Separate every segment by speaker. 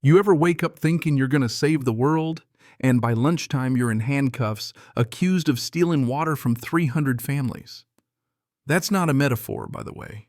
Speaker 1: You ever wake up thinking you're going to save the world, and by lunchtime you're in handcuffs, accused of stealing water from 300 families? That's not a metaphor, by the way.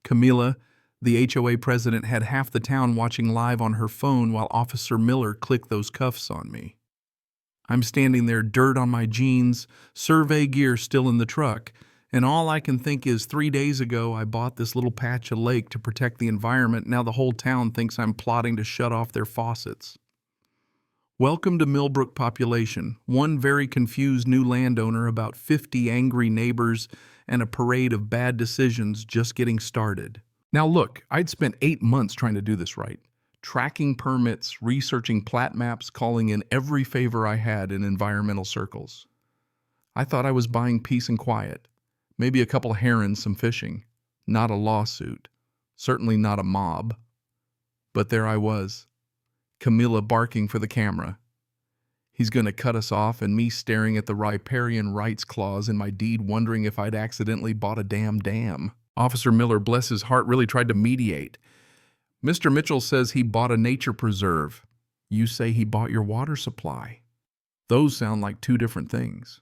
Speaker 1: Camila, the HOA president, had half the town watching live on her phone while Officer Miller clicked those cuffs on me. I'm standing there, dirt on my jeans, survey gear still in the truck, and all I can think is 3 days ago I bought this little patch of lake to protect the environment. Now the whole town thinks I'm plotting to shut off their faucets. Welcome to Millbrook population, one very confused new landowner, about 50 angry neighbors, and a parade of bad decisions just getting started. Now look, I'd spent 8 months trying to do this right. Tracking permits, researching plat maps, calling in every favor I had in environmental circles. I thought I was buying peace and quiet. Maybe a couple herons, some fishing. Not a lawsuit. Certainly not a mob. But there I was. Camila barking for the camera. He's going to cut us off, and me staring at the riparian rights clause in my deed, wondering if I'd accidentally bought a damn dam. Officer Miller, bless his heart, really tried to mediate. Mr. Mitchell says he bought a nature preserve. You say he bought your water supply. Those sound like two different things.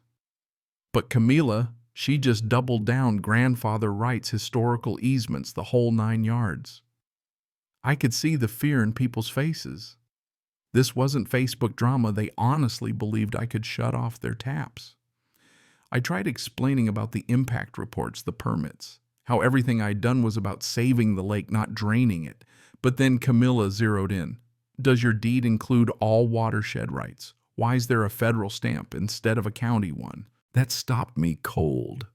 Speaker 1: But Camila, she just doubled down grandfather rights, historical easements, the whole 9 yards. I could see the fear in people's faces. This wasn't Facebook drama. They honestly believed I could shut off their taps. I tried explaining about the impact reports, the permits, how everything I'd done was about saving the lake, not draining it. But then Camila zeroed in. Does your deed include all watershed rights? Why is there a federal stamp instead of a county one? That stopped me cold.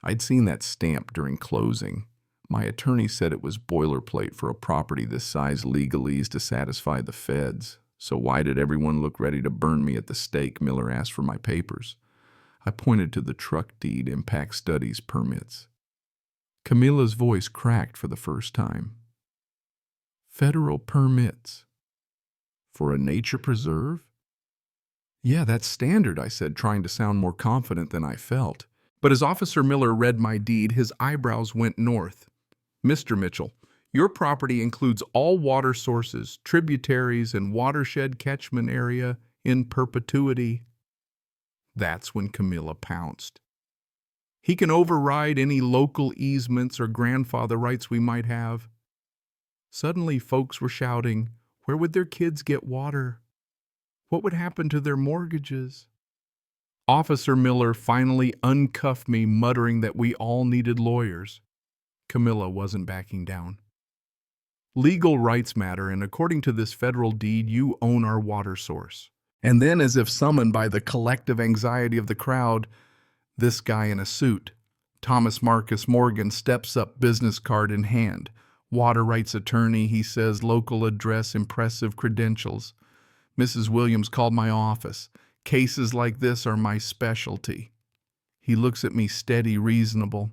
Speaker 1: I'd seen that stamp during closing. My attorney said it was boilerplate for a property this size legalese to satisfy the feds. So why did everyone look ready to burn me at the stake? Miller asked for my papers. I pointed to the truck deed, impact studies, permits. Camila's voice cracked for the first time. Federal permits? For a nature preserve? Yeah, that's standard, I said, trying to sound more confident than I felt. But as Officer Miller read my deed, his eyebrows went north. Mr. Mitchell, your property includes all water sources, tributaries, and watershed catchment area in perpetuity. That's when Camila pounced. He can override any local easements or grandfather rights we might have. Suddenly, folks were shouting, where would their kids get water? What would happen to their mortgages? Officer Miller finally uncuffed me, muttering that we all needed lawyers. Camila wasn't backing down. Legal rights matter, and according to this federal deed, you own our water source. And then, as if summoned by the collective anxiety of the crowd, this guy in a suit, Thomas Marcus Morgan, steps up, business card in hand. Water rights attorney, he says, local address, impressive credentials. Mrs. Williams called my office. Cases like this are my specialty. He looks at me steady, reasonable.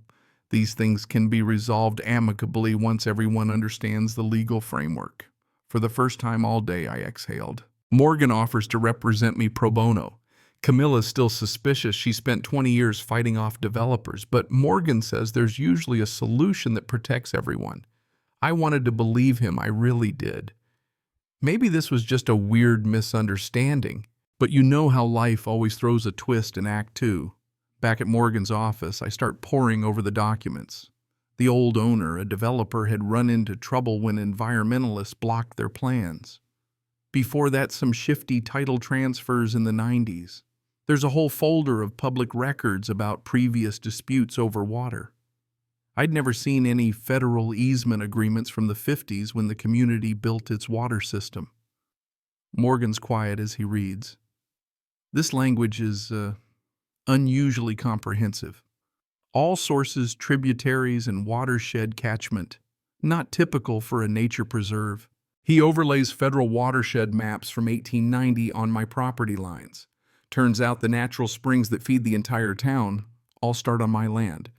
Speaker 1: These things can be resolved amicably once everyone understands the legal framework. For the first time all day, I exhaled. Morgan offers to represent me pro bono. Camila's still suspicious. She spent 20 years fighting off developers, but Morgan says there's usually a solution that protects everyone. I wanted to believe him, I really did. Maybe this was just a weird misunderstanding, but you know how life always throws a twist in Act 2. Back at Morgan's office, I start poring over the documents. The old owner, a developer, had run into trouble when environmentalists blocked their plans. Before that, some shifty title transfers in the 90s. There's a whole folder of public records about previous disputes over water. I'd never seen any federal easement agreements from the 50s when the community built its water system. Morgan's quiet as he reads. This language is unusually comprehensive. All sources, tributaries, and watershed catchment. Not typical for a nature preserve. He overlays federal watershed maps from 1890 on my property lines. Turns out the natural springs that feed the entire town all start on my land.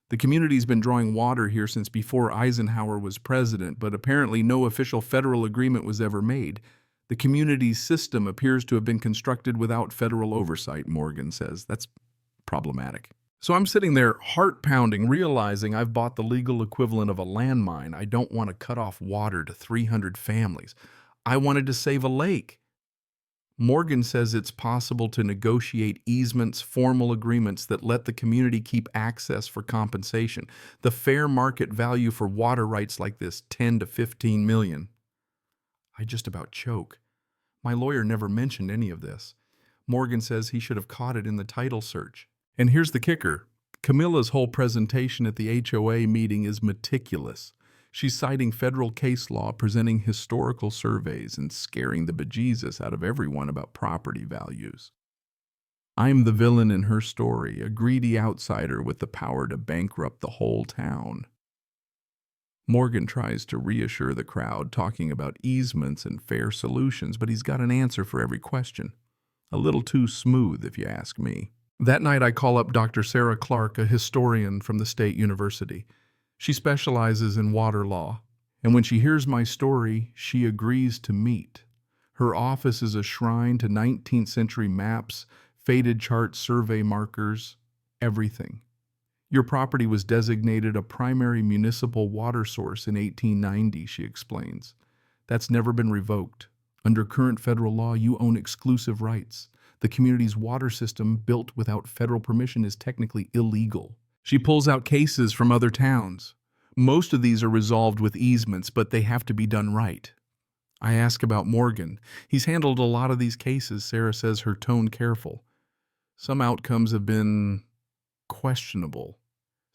Speaker 1: The community's been drawing water here since before Eisenhower was president, but apparently no official federal agreement was ever made. The community's system appears to have been constructed without federal oversight, Morgan says. That's problematic. So I'm sitting there, heart pounding, realizing I've bought the legal equivalent of a landmine. I don't want to cut off water to 300 families. I wanted to save a lake. Morgan says it's possible to negotiate easements, formal agreements that let the community keep access for compensation. The fair market value for water rights like this, 10 to 15 million. I just about choke. My lawyer never mentioned any of this. Morgan says he should have caught it in the title search. And here's the kicker. Camilla's whole presentation at the HOA meeting is meticulous. She's citing federal case law, presenting historical surveys, and scaring the bejesus out of everyone about property values. I'm the villain in her story, a greedy outsider with the power to bankrupt the whole town. Morgan tries to reassure the crowd, talking about easements and fair solutions, but he's got an answer for every question. A little too smooth, if you ask me. That night I call up Dr. Sarah Clark, a historian from the State University. She specializes in water law, and when she hears my story, she agrees to meet. Her office is a shrine to 19th century maps, faded charts, survey markers, everything. Your property was designated a primary municipal water source in 1890, she explains. That's never been revoked. Under current federal law, you own exclusive rights. The community's water system, built without federal permission, is technically illegal. She pulls out cases from other towns. Most of these are resolved with easements, but they have to be done right. I ask about Morgan. He's handled a lot of these cases, Sarah says, her tone careful. Some outcomes have been questionable.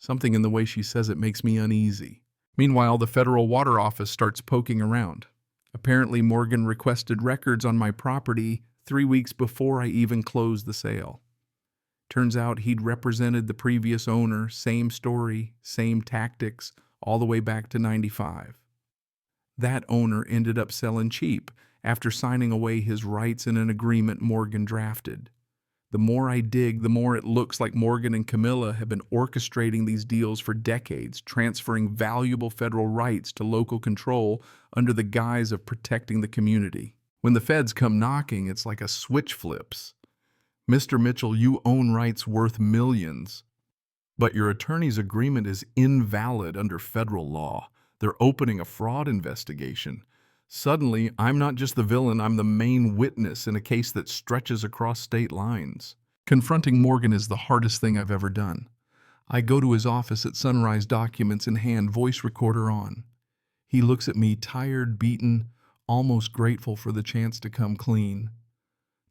Speaker 1: Something in the way she says it makes me uneasy. Meanwhile, the federal water office starts poking around. Apparently, Morgan requested records on my property 3 weeks before I even closed the sale. Turns out he'd represented the previous owner, same story, same tactics, all the way back to '95. That owner ended up selling cheap after signing away his rights in an agreement Morgan drafted. The more I dig, the more it looks like Morgan and Camilla have been orchestrating these deals for decades, transferring valuable federal rights to local control under the guise of protecting the community. When the feds come knocking, it's like a switch flips. Mr. Mitchell, you own rights worth millions, but your attorney's agreement is invalid under federal law. They're opening a fraud investigation. Suddenly, I'm not just the villain, I'm the main witness in a case that stretches across state lines. Confronting Morgan is the hardest thing I've ever done. I go to his office at sunrise, documents in hand, voice recorder on. He looks at me, tired, beaten, almost grateful for the chance to come clean.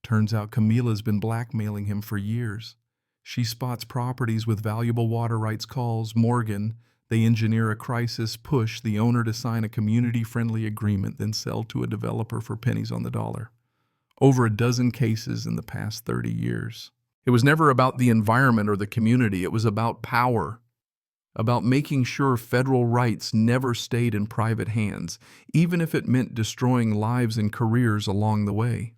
Speaker 1: Turns out Camilla's been blackmailing him for years. She spots properties with valuable water rights, calls Morgan. They engineer a crisis, push the owner to sign a community-friendly agreement, then sell to a developer for pennies on the dollar. Over a dozen cases in the past 30 years. It was never about the environment or the community. It was about power, about making sure federal rights never stayed in private hands, even if it meant destroying lives and careers along the way.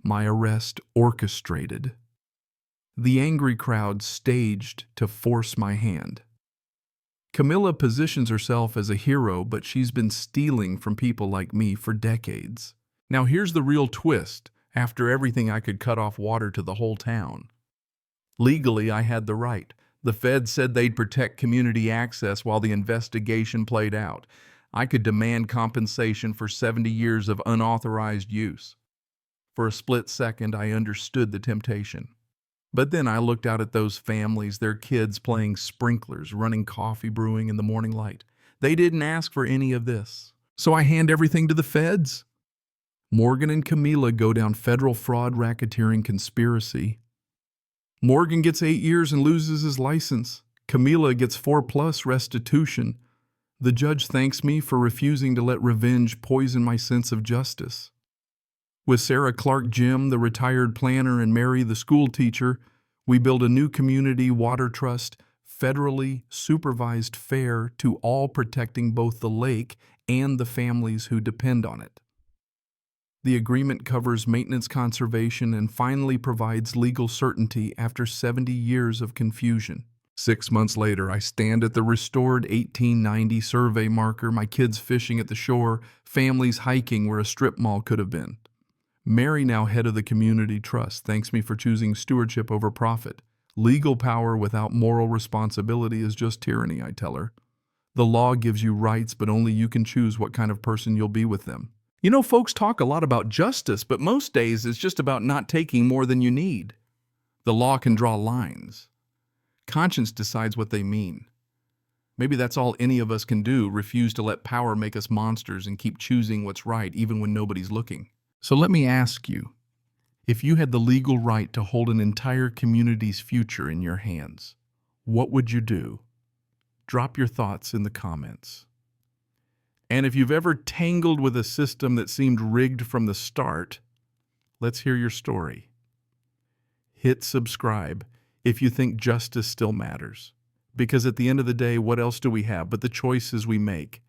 Speaker 1: My arrest orchestrated. The angry crowd staged to force my hand. Camilla positions herself as a hero, but she's been stealing from people like me for decades. Now here's the real twist. After everything, I could cut off water to the whole town. Legally, I had the right. The feds said they'd protect community access while the investigation played out. I could demand compensation for 70 years of unauthorized use. For a split second, I understood the temptation. But then I looked out at those families, their kids playing sprinklers, running coffee brewing in the morning light. They didn't ask for any of this. So I hand everything to the feds. Morgan and Camilla go down federal fraud, racketeering, conspiracy. Morgan gets 8 years and loses his license. Camilla gets 4+ restitution. The judge thanks me for refusing to let revenge poison my sense of justice. With Sarah Clark, Jim, the retired planner, and Mary, the school teacher, we build a new community water trust, federally supervised, fair to all, protecting both the lake and the families who depend on it. The agreement covers maintenance, conservation, and finally provides legal certainty after 70 years of confusion. 6 months later, I stand at the restored 1890 survey marker, my kids fishing at the shore, families hiking where a strip mall could have been. Mary, now head of the community trust, thanks me for choosing stewardship over profit. Legal power without moral responsibility is just tyranny, I tell her. The law gives you rights, but only you can choose what kind of person you'll be with them. You know, folks talk a lot about justice, but most days it's just about not taking more than you need. The law can draw lines. Conscience decides what they mean. Maybe that's all any of us can do, refuse to let power make us monsters and keep choosing what's right even when nobody's looking. So let me ask you, if you had the legal right to hold an entire community's future in your hands, what would you do? Drop your thoughts in the comments. And if you've ever tangled with a system that seemed rigged from the start, let's hear your story. Hit subscribe if you think justice still matters. Because at the end of the day, what else do we have but the choices we make?